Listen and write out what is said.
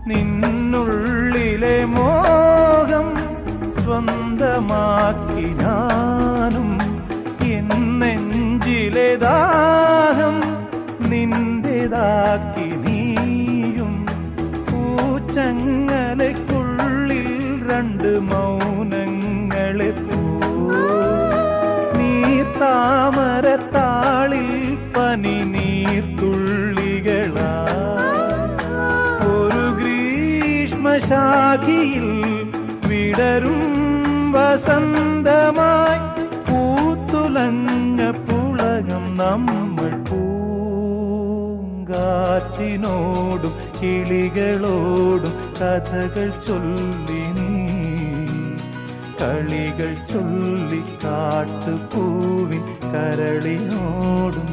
നിന്നുള്ളിലെ മോഹം സ്വന്തമാക്കി ഞാനും, എൻ നെഞ്ചിലെ ദാഹം നിന്റേതാക്കി നീയും. പൂച്ചങ്ങലയ്ക്കുള്ളിൽ രണ്ട് മൗനങ്ങളെ പോ, നീ താമരത്താളിൽ പനി നീർത്തുള്ളികളാ. ഒരു ഗ്രീഷ്മശാഖിയിൽ വിടരും വസന്തമായി പൂത്തുലഞ്ഞ പുളകം നമ്മൾ. പൂങ്കാറ്റിനോടും കിളികളോടും കഥകൾ ചൊല്ലി നീ, കളികൾ ചൊല്ലി കാട്ടുപൂവിൻ കരളിനോടും